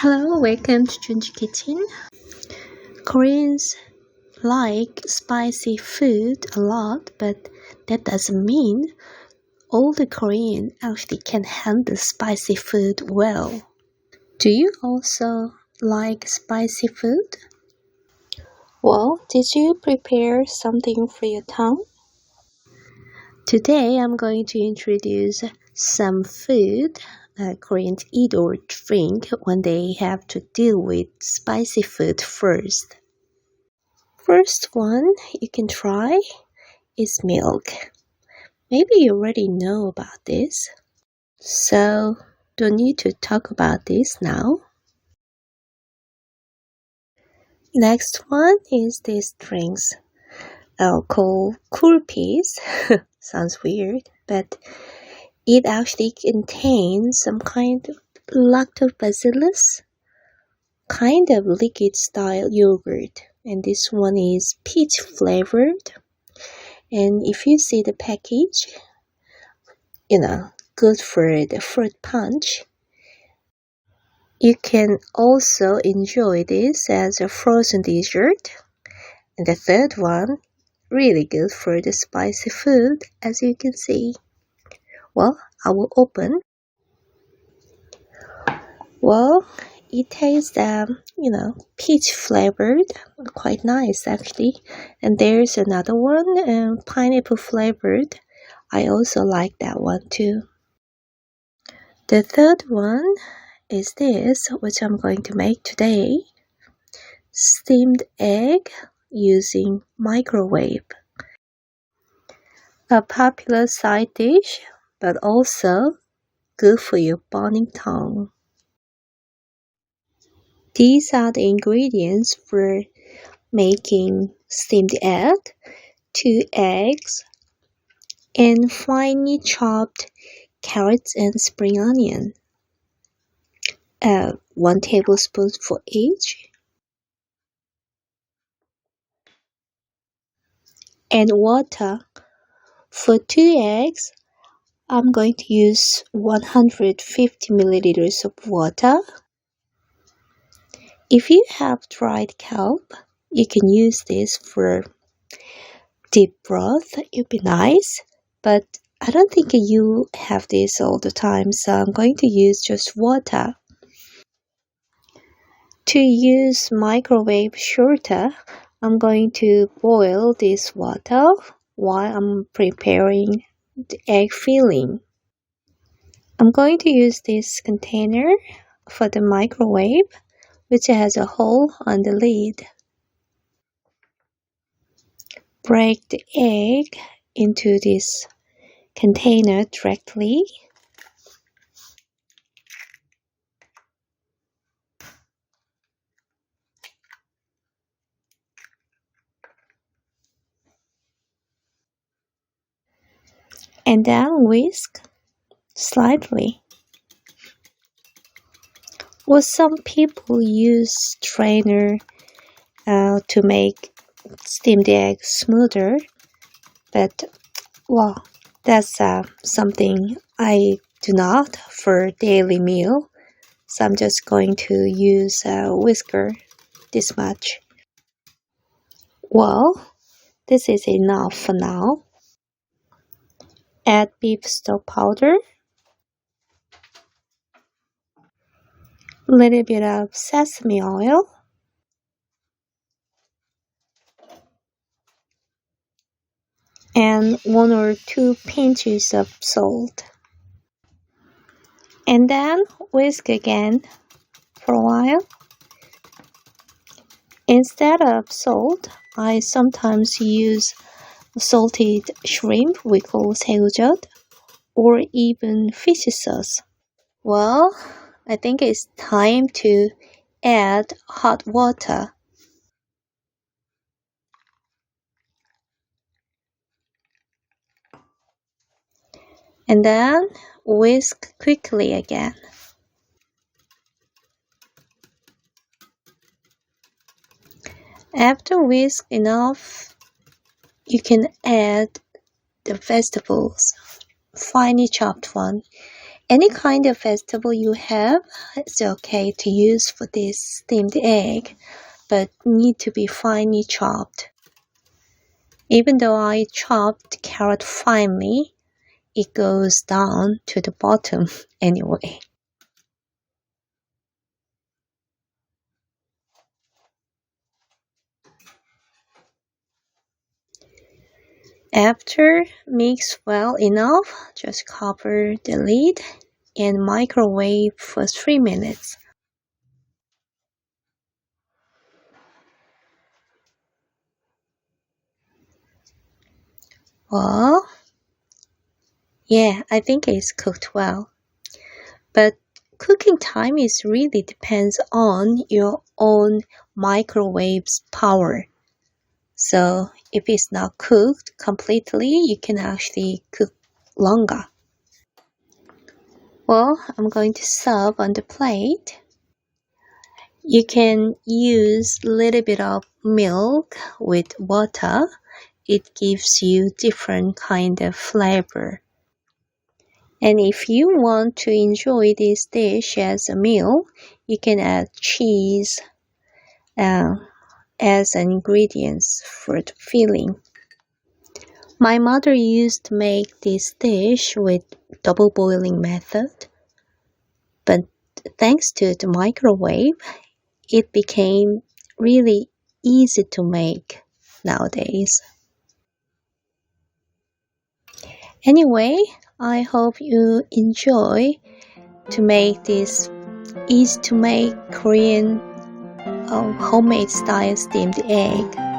Hello, welcome to Junji Kitchen. Koreans like spicy food a lot, but that doesn't mean all the Koreans actually can handle spicy food well. Do you also like spicy food? Well, did you prepare something for your tongue? Today I'm going to introduce some food Koreans eat or drink when they have to deal with spicy food first. First one you can try is milk. Maybe you already know about this, so don't need to talk about this now. Next one is these drinks. Called cool peas. Sounds weird, but it actually contains some kind of lactobacillus, kind of liquid style yogurt, and this one is peach flavored. And if you see the package, good for the fruit punch. You can also enjoy this as a frozen dessert. And the third one, really good for the spicy food, as you can see. Well, I will open. Well, it tastes, peach flavored, quite nice actually. And there's another one, pineapple flavored. I also like that one too. The third one is this, which I'm going to make today. Steamed egg using microwave. A popular side dish, but also good for your burning tongue. These are the ingredients for making steamed egg: 2 eggs and finely chopped carrots and spring onion. 1 tablespoon for each. And water. For 2 eggs, I'm going to use 150 milliliters of water. If you have dried kelp, you can use this for deep broth. It'd be nice, but I don't think you have this all the time, so I'm going to use just water. To use microwave shorter, I'm going to boil this water while I'm preparing the egg filling. I'm going to use this container for the microwave, which has a hole on the lid. Break the egg into this container directly. And then whisk slightly. Well, some people use strainer to make steamed egg smoother, but well, that's something I do not for daily meal, so I'm just going to use a whisker this much. Well, this is enough for now. Add beef stock powder, little bit of sesame oil, and 1 or 2 pinches of salt. And then whisk again for a while. Instead of salt, I sometimes use salted shrimp, we call 새우젓, or even fish sauce. Well, I think it's time to add hot water. And then whisk quickly again. After whisk enough, you can add the vegetables, finely chopped one, Any kind of vegetable you have, it's okay to use for this steamed egg, but need to be finely chopped. Even though I chopped carrot finely, it goes down to the bottom anyway. After mix well enough, just cover the lid and microwave for 3 minutes. Well, yeah, I think it's cooked well. But cooking time is really depends on your own microwave's power. So if it's not cooked completely, you can actually cook longer. Well, I'm going to serve on the plate. You can use a little bit of milk with water. It gives you different kind of flavor. And if you want to enjoy this dish as a meal, you can add cheese as an ingredients for the filling. My mother used to make this dish with double boiling method, but thanks to the microwave, it became really easy to make nowadays. Anyway, I hope you enjoy to make this easy to make Korean homemade style steamed egg.